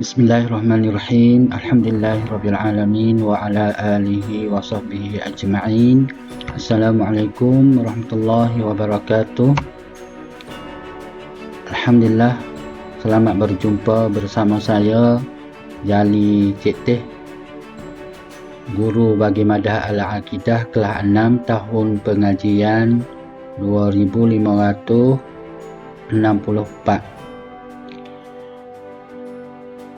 Bismillahirrahmanirrahim. Alhamdulillahirrabbilalamin wa ala alihi wa sahbihi ajma'in. Assalamualaikum warahmatullahi wabarakatuh. Alhamdulillah, selamat berjumpa bersama saya Jali Cik Teh, Guru bagi Madah Al-Aqidah kelas 6 tahun pengajian 2564.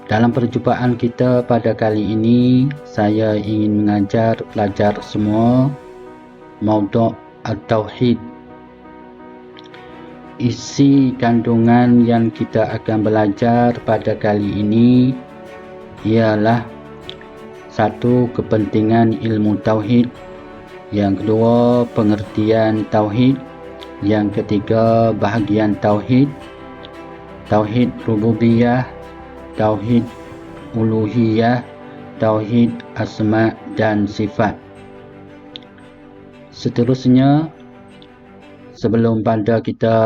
Dalam perjumpaan kita pada kali ini, saya ingin mengajar pelajar semua Maudhu' At-Tauhid. Isi kandungan yang kita akan belajar pada kali ini ialah satu, kepentingan ilmu Tauhid. Yang kedua, pengertian Tauhid. Yang ketiga, bahagian Tauhid. Tauhid Rububiyah, Tauhid Uluhiyah, Tauhid Asma' dan Sifat. Seterusnya, sebelum pada kita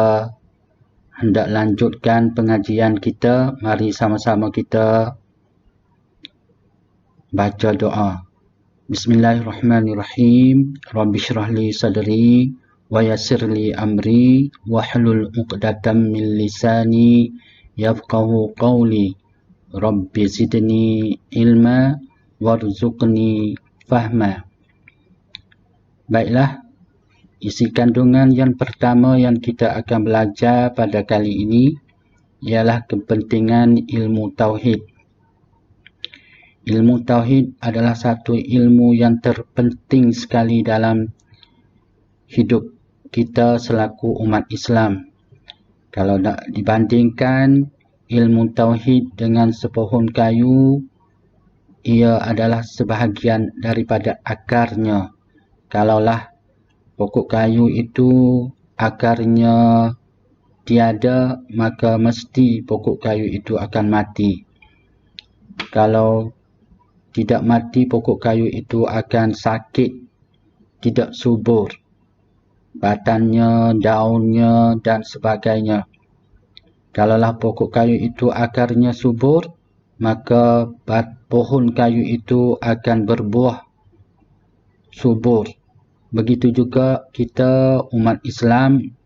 hendak lanjutkan pengajian kita, mari sama-sama kita baca doa. Bismillahirrahmanirrahim. Rabbi syrah li sadri wa yassir li amri wahlul 'uqdatam min lisani yafqahu qawli. Rabbi zidni ilma warzuqni fahma. Baiklah, isi kandungan yang pertama yang kita akan belajar pada kali ini ialah kepentingan ilmu Tauhid. Ilmu Tauhid adalah satu ilmu yang terpenting sekali dalam hidup kita selaku umat Islam. Kalau nak dibandingkan ilmu Tauhid dengan sepohon kayu, ia adalah sebahagian daripada akarnya. Kalaulah pokok kayu itu akarnya tiada, maka mesti pokok kayu itu akan mati. Kalau tidak mati, pokok kayu itu akan sakit, tidak subur, batangnya, daunnya dan sebagainya. Kalaulah pokok kayu itu akarnya subur, maka pohon kayu itu akan berbuah subur. Begitu juga kita umat Islam,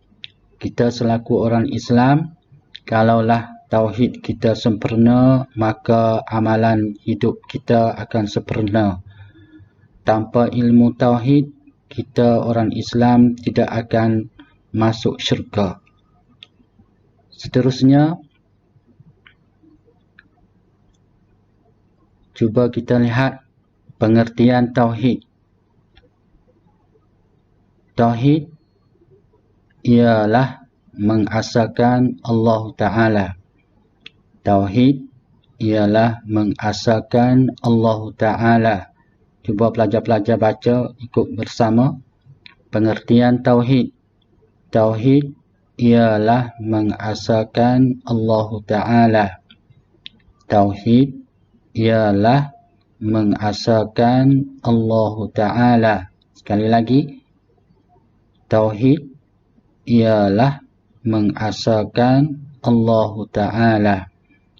kita selaku orang Islam, kalaulah Tauhid kita sempurna, maka amalan hidup kita akan sempurna. Tanpa ilmu Tauhid, kita orang Islam tidak akan masuk syurga. Seterusnya, cuba kita lihat pengertian Tauhid. Tauhid ialah mengasahkan Allah Ta'ala. Tauhid ialah mengasahkan Allah Ta'ala. Cuba pelajar-pelajar baca ikut bersama. Pengertian Tauhid. Tauhid ialah mengasahkan Allah Ta'ala. Tauhid ialah mengasahkan Allah Ta'ala. Sekali lagi. Tauhid ialah mengasahkan Allah Ta'ala.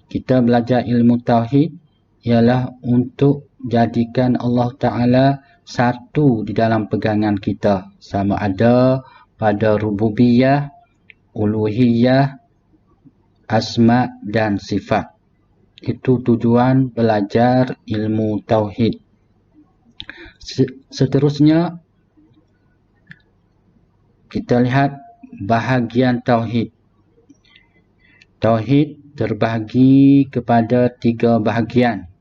Kita belajar ilmu Tauhid ialah untuk jadikan Allah Ta'ala satu di dalam pegangan kita. Sama ada pada rububiyah, uluhiyah, asma' dan sifat. Itu tujuan belajar ilmu Tauhid. Seterusnya, kita lihat bahagian Tauhid. Tauhid terbahagi kepada 3 bahagian.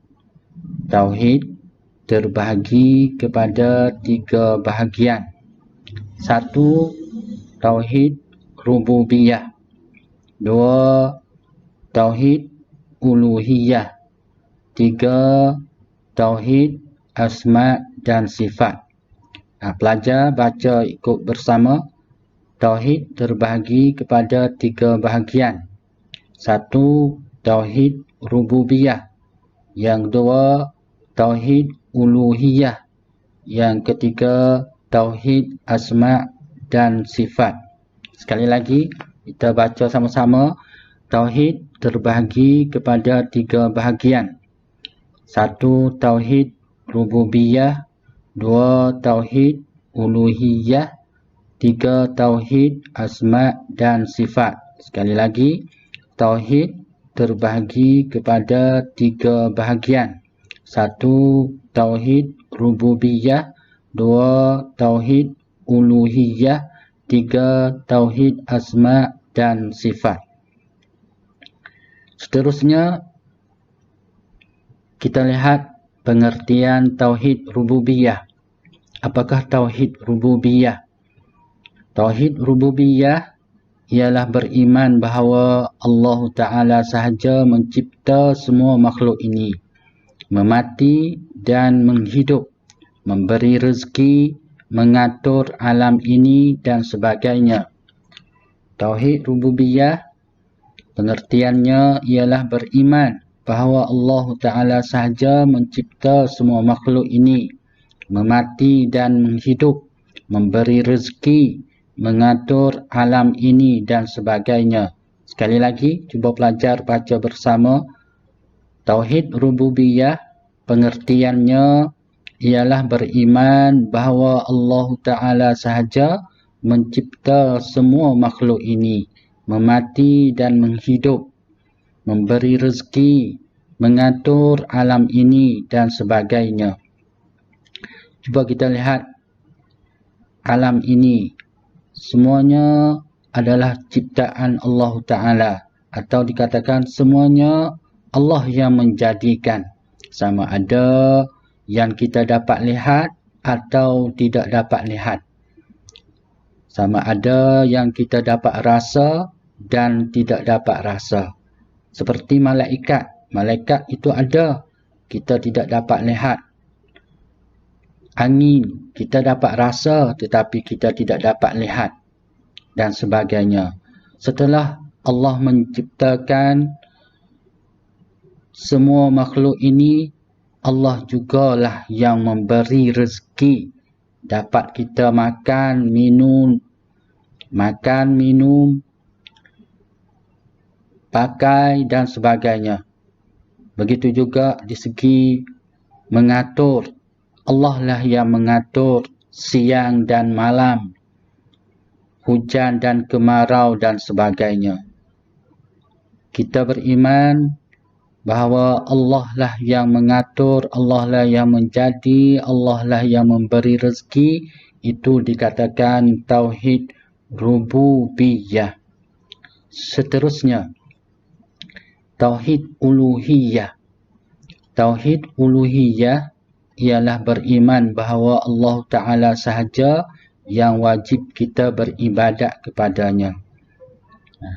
Tauhid terbahagi kepada 3 bahagian. 1. Tauhid Rububiyah. 2. Tauhid Uluhiyah. 3. Tauhid Asma' dan Sifat. Pelajar baca ikut bersama. Tauhid terbahagi kepada 3 bahagian. 1. Tauhid Rububiyah. Yang 2. Tauhid Uluhiyah. Yang ketiga, Tauhid Asma' dan Sifat. Sekali lagi, kita baca sama-sama. tauhid terbahagi kepada 3 bahagian. 1. Tauhid rububiyah, 2. Tauhid uluhiyah, 3. Tauhid asma dan sifat. Sekali lagi, tauhid terbahagi kepada 3 bahagian. 1. Tauhid rububiyah, 2. Tauhid uluhiyah, 3. Tauhid asma dan sifat. Seterusnya, kita lihat pengertian tauhid rububiyah. Apakah tauhid rububiyah? Tauhid rububiyah ialah beriman bahawa Allah Ta'ala sahaja mencipta semua makhluk ini, memati dan menghidup, memberi rezeki, mengatur alam ini dan sebagainya. Tauhid rububiyah pengertiannya ialah beriman bahawa Allah Ta'ala sahaja mencipta semua makhluk ini, memati dan menghidup, memberi rezeki, mengatur alam ini dan sebagainya. Sekali lagi, cuba pelajar baca bersama. Tauhid rububiyah pengertiannya ialah beriman bahawa Allah Ta'ala sahaja mencipta semua makhluk ini, memati dan menghidup, memberi rezeki, mengatur alam ini dan sebagainya. Cuba kita lihat alam ini. Semuanya adalah ciptaan Allah Ta'ala, atau dikatakan semuanya Allah yang menjadikan. Sama ada yang kita dapat lihat atau tidak dapat lihat. Sama ada yang kita dapat rasa dan tidak dapat rasa. Seperti malaikat. Malaikat itu ada, kita tidak dapat lihat. Angin, kita dapat rasa tetapi kita tidak dapat lihat dan sebagainya. Setelah Allah menciptakan semua makhluk ini, Allah jugalah yang memberi rezeki. Dapat kita makan, minum, pakai dan sebagainya. Begitu juga di segi mengatur. Allah lah yang mengatur siang dan malam, hujan dan kemarau dan sebagainya. Kita beriman bahawa Allah lah yang mengatur, Allah lah yang menjadi, Allah lah yang memberi rezeki. Itu dikatakan tauhid rububiyah. Seterusnya, tauhid uluhiyah. Tauhid uluhiyah ialah beriman bahawa Allah Ta'ala sahaja yang wajib kita beribadat kepadanya.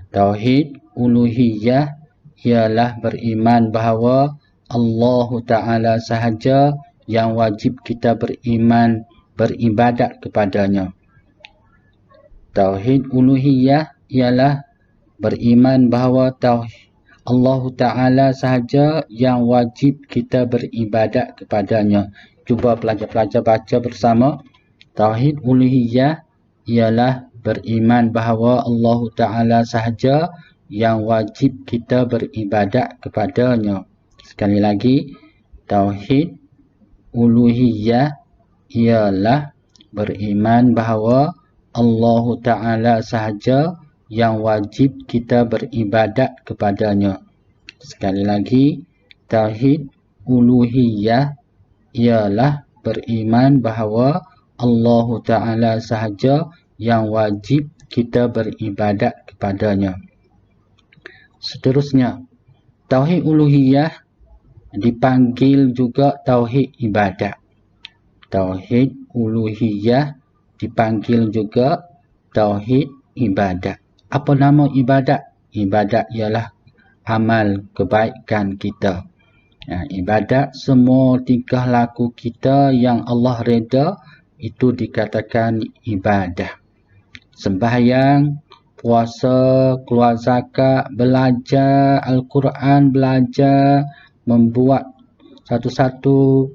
Tauhid uluhiyah ialah beriman bahawa Allah Ta'ala sahaja yang wajib kita beribadat kepadanya. Tauhid uluhiyah ialah beriman bahawa Allah Ta'ala sahaja yang wajib kita beribadat kepadanya. Cuba pelajar-pelajar baca bersama. Tauhid uluhiyah ialah beriman bahawa Allah Ta'ala sahaja yang wajib kita beribadat kepadanya. Sekali lagi, tauhid uluhiyah ialah beriman bahawa Allah Ta'ala sahaja yang wajib kita beribadat kepadanya. Sekali lagi, tauhid uluhiyah ialah beriman bahawa Allah Ta'ala sahaja yang wajib kita beribadat kepadanya. Seterusnya, tauhid uluhiyah dipanggil juga tauhid ibadat. Tauhid uluhiyah dipanggil juga tauhid ibadat. Apa nama ibadat? Ibadat ialah amal kebaikan kita. Ibadat semua tingkah laku kita yang Allah reda, itu dikatakan ibadah. Sembahyang, puasa, keluar zakat, belajar Al-Quran, belajar, membuat satu-satu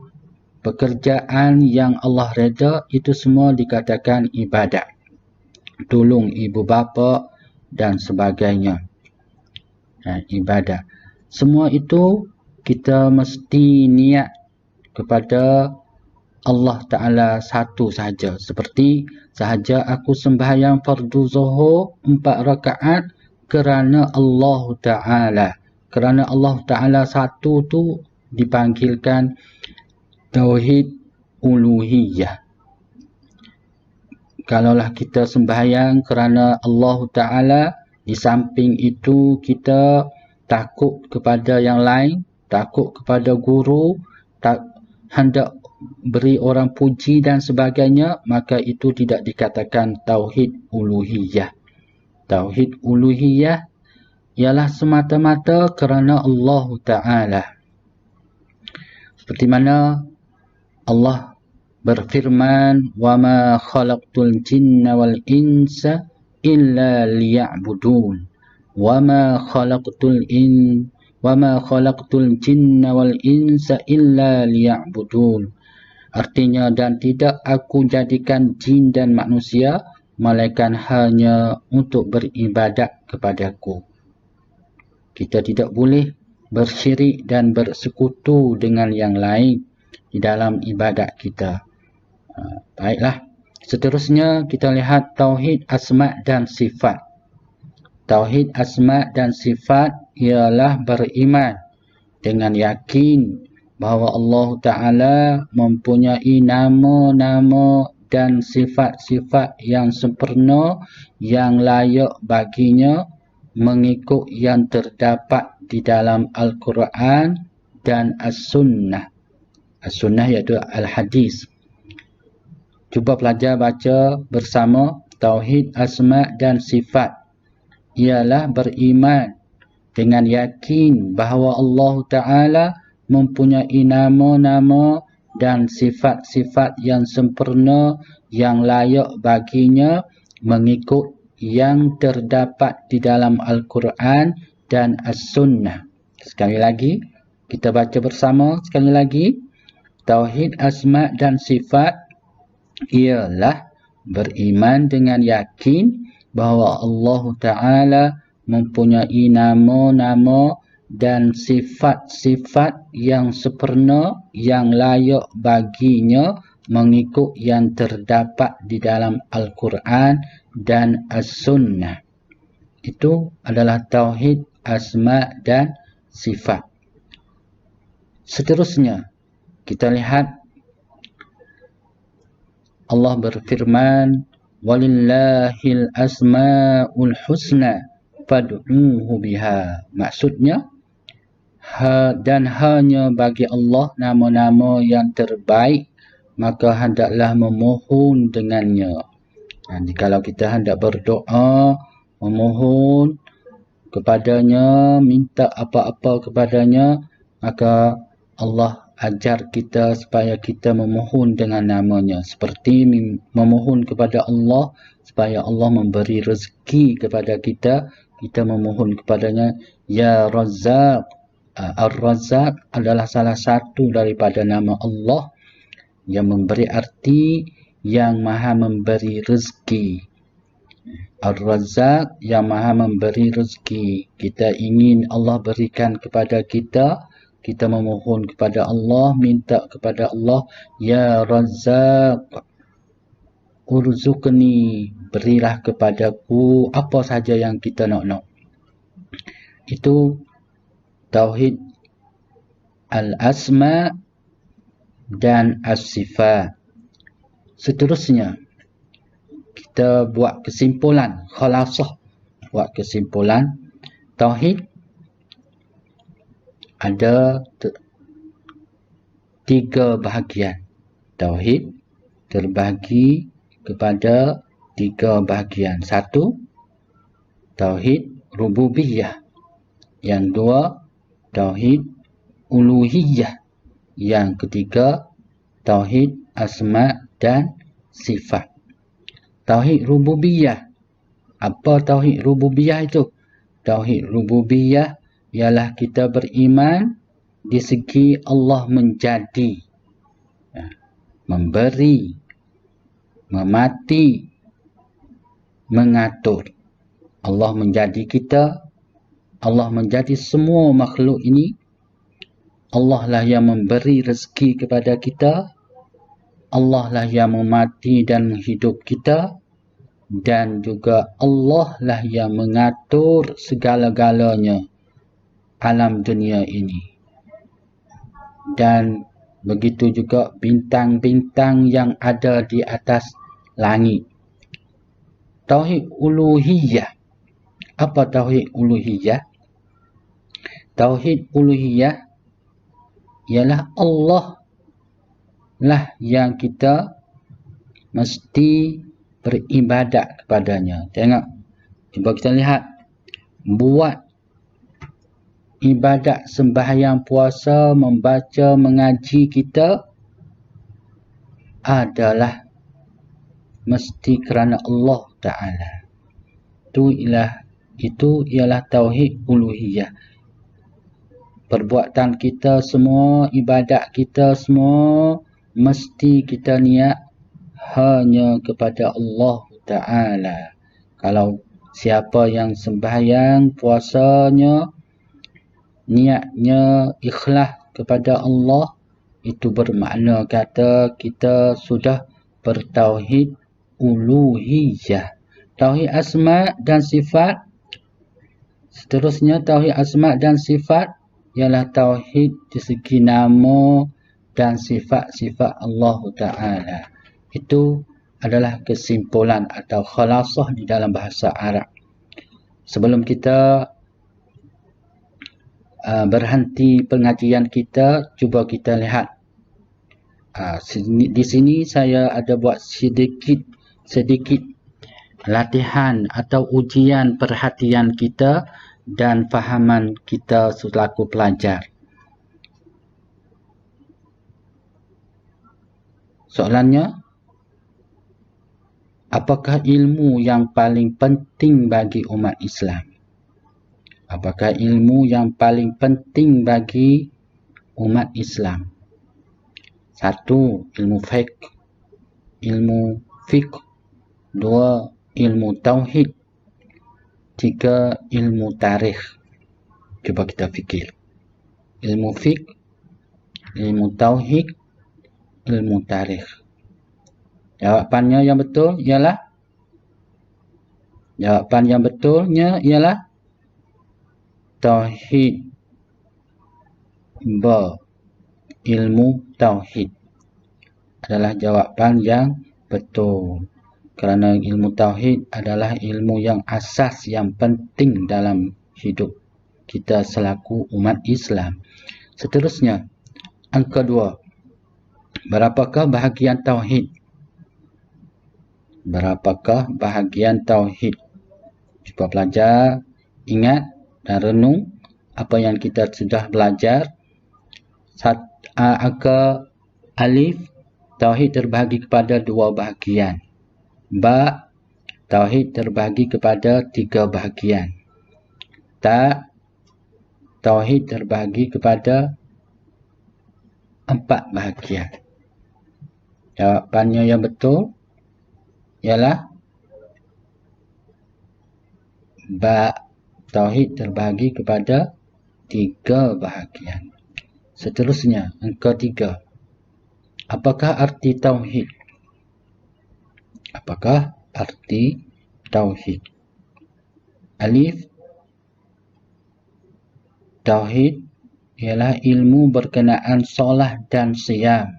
pekerjaan yang Allah reda, itu semua dikatakan ibadat. Tolong ibu bapa dan sebagainya. ibadah. Semua itu kita mesti niat kepada Allah Ta'ala satu sahaja. Seperti sahaja aku sembahyang fardu zuhur 4 rakaat kerana Allah Ta'ala. Kerana Allah Ta'ala satu tu dipanggilkan tauhid uluhiyah. Kalaulah kita sembahyang kerana Allah Ta'ala, di samping itu kita takut kepada yang lain, takut kepada guru, hendak beri orang puji dan sebagainya, maka itu tidak dikatakan tauhid uluhiyah. Tauhid uluhiyah ialah semata-mata kerana Allah Ta'ala. Seperti mana Allah berfirman, وَمَا خَلَقْتُ الْجِنَّ وَالْإِنسَ إِلَّا لِيَعْبُدُونَ وَمَا خَلَقْتُ الْجِنَّ وَالْإِنسَ إِلَّا لِيَعْبُدُونَ. Artinya, dan tidak aku jadikan jin dan manusia melainkan hanya untuk beribadat kepadaku. Kita tidak boleh bersyirik dan bersekutu dengan yang lain di dalam ibadat kita. Baiklah. Seterusnya kita lihat tauhid asma' dan sifat. Tauhid asma' dan sifat ialah beriman dengan yakin bahawa Allah Ta'ala mempunyai nama-nama dan sifat-sifat yang sempurna yang layak baginya mengikut yang terdapat di dalam Al-Quran dan As-Sunnah. As-Sunnah iaitu Al-Hadis. Cuba pelajar baca bersama. Tauhid asma' dan sifat ialah beriman dengan yakin bahawa Allah Ta'ala mempunyai nama-nama dan sifat-sifat yang sempurna yang layak baginya mengikut yang terdapat di dalam Al-Quran dan As-Sunnah. Sekali lagi, kita baca bersama sekali lagi. Tauhid asma' dan sifat ialah beriman dengan yakin bahawa Allah Ta'ala mempunyai nama-nama dan sifat-sifat yang sempurna yang layak baginya mengikut yang terdapat di dalam Al-Quran dan As-Sunnah. Itu adalah tauhid asma' dan sifat. Seterusnya, kita lihat Allah berfirman, وَلِلَّهِ الْأَسْمَاءُ الْحُسْنَى فَادْعُوهُ بِهَا. Maksudnya, dan hanya bagi Allah nama-nama yang terbaik, maka hendaklah memohon dengannya. Kalau kita hendak berdoa, memohon kepadanya, minta apa-apa kepadanya, maka Allah ajar kita supaya kita memohon dengan namanya. Seperti memohon kepada Allah supaya Allah memberi rezeki kepada kita, kita memohon kepadanya, Ya Razzaq. Ar-Razzaq adalah salah satu daripada nama Allah yang memberi arti yang maha memberi rezeki. Ar-Razzaq yang maha memberi rezeki. Kita ingin Allah berikan kepada kita, kita memohon kepada Allah, minta kepada Allah, Ya Razzaq, urzuqni, berilah kepadaku apa saja yang kita nak. Itu tauhid al-asma dan as-sifat. Seterusnya, kita buat kesimpulan, khalasah, buat kesimpulan. Tauhid ada 3 bahagian. Tauhid terbagi kepada 3 bahagian. 1, tauhid rububiyah. Yang 2, tauhid uluhiyah. Yang ketiga, tauhid asma' dan sifat. Tauhid rububiyah. Apa tauhid rububiyah itu? Tauhid rububiyah ialah kita beriman di segi Allah menjadi, memberi, memati, mengatur. Allah menjadi kita, Allah menjadi semua makhluk ini. Allah lah yang memberi rezeki kepada kita. Allah lah yang memati dan menghidup kita. Dan juga Allah lah yang mengatur segala-galanya alam dunia ini. Dan begitu juga bintang-bintang yang ada di atas langit. Tauhid uluhiyah. Apa tauhid uluhiyah? Tauhid uluhiyah ialah Allah lah yang kita mesti beribadat kepadanya. Tengok, cuba kita lihat. Buat ibadat sembahyang puasa, membaca, mengaji kita adalah mesti kerana Allah Ta'ala. Itu ialah tauhid uluhiyah. Perbuatan kita semua, ibadat kita semua mesti kita niat hanya kepada Allah Ta'ala. Kalau siapa yang sembahyang puasanya niatnya ikhlas kepada Allah, itu bermakna kata kita sudah bertauhid uluhiyah. Tauhid asma dan sifat. Seterusnya tauhid asma dan sifat ialah tauhid di segi nama dan sifat-sifat Allah Ta'ala. Itu adalah kesimpulan atau khalasah di dalam bahasa Arab. Sebelum kita berhenti pengajian kita, cuba kita lihat. Di sini saya ada buat sedikit latihan atau ujian perhatian kita dan fahaman kita selaku pelajar. Soalannya, apakah ilmu yang paling penting bagi umat Islam? Apakah ilmu yang paling penting bagi umat Islam? 1. Ilmu fiqh. 2. Ilmu tauhid. 3. Ilmu tarikh. Cuba kita fikir. Ilmu fiqh, ilmu tauhid, ilmu tarikh. Jawapan yang betulnya ialah tauhid. Ilmu tauhid adalah jawapan yang betul. Kerana ilmu tauhid adalah ilmu yang asas, yang penting dalam hidup kita selaku umat Islam. Seterusnya, angka 2. Berapakah bahagian tauhid? Berapakah bahagian tauhid? Cuba belajar, ingat dan renung apa yang kita sudah belajar. Angka alif, tauhid terbahagi kepada 2 bahagian. Ba, tauhid terbahagi kepada 3 bahagian. Ta, tauhid terbahagi kepada 4 bahagian. Jawapannya yang betul ialah ba, tauhid terbahagi kepada 3 bahagian. Seterusnya, angka 3. Apakah arti tauhid? Apakah arti tauhid? Alif, tauhid ialah ilmu berkenaan solat dan siyam.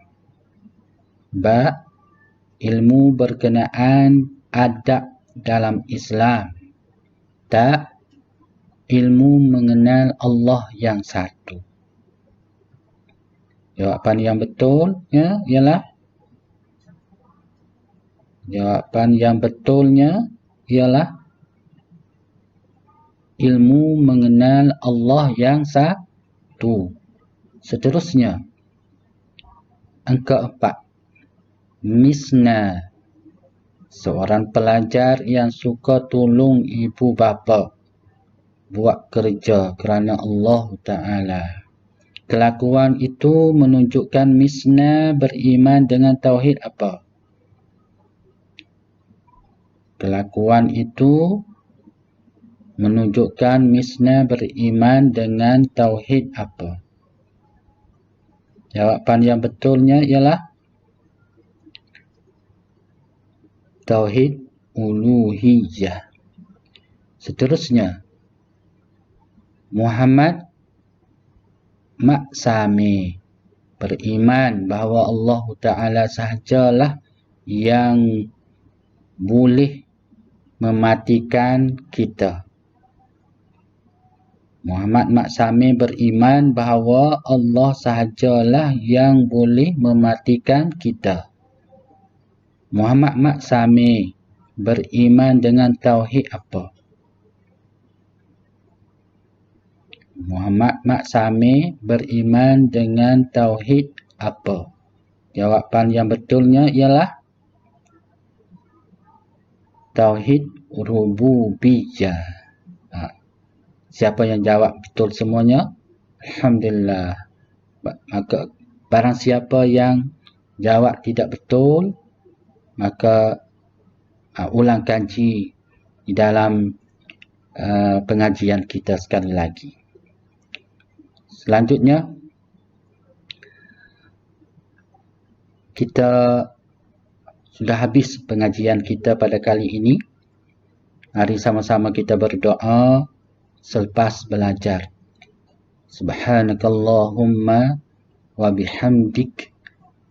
Ba, ilmu berkenaan adab dalam Islam. Ta, ilmu mengenal Allah yang satu. Jawapan yang betulnya ialah ilmu mengenal Allah yang satu. Seterusnya, angka 4. Misna, seorang pelajar yang suka tolong ibu bapa buat kerja kerana Allah Ta'ala. Kelakuan itu menunjukkan misna beriman dengan tauhid apa? Kelakuan itu menunjukkan Misna beriman dengan tauhid apa? Jawapan yang betulnya ialah tauhid uluhiyah. Seterusnya, Muhammad Maksami beriman bahawa Allah Ta'ala sahajalah yang boleh mematikan kita. Muhammad Maksami beriman bahawa Allah sahajalah yang boleh mematikan kita. Muhammad Maksami beriman dengan tauhid apa? Muhammad Maksami beriman dengan tauhid apa? Jawapan yang betulnya ialah tauhid rububiyah. Siapa yang jawab betul semuanya? Alhamdulillah. Maka barang siapa yang jawab tidak betul, maka ulang kaji di dalam pengajian kita sekali lagi. Selanjutnya, kita sudah habis pengajian kita pada kali ini. Mari sama-sama kita berdoa selepas belajar. Subhanakallahumma wa bihamdik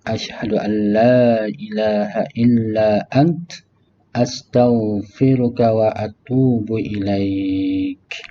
asyhadu an la ilaha illa ant astaghfiruka wa atubu ilaik.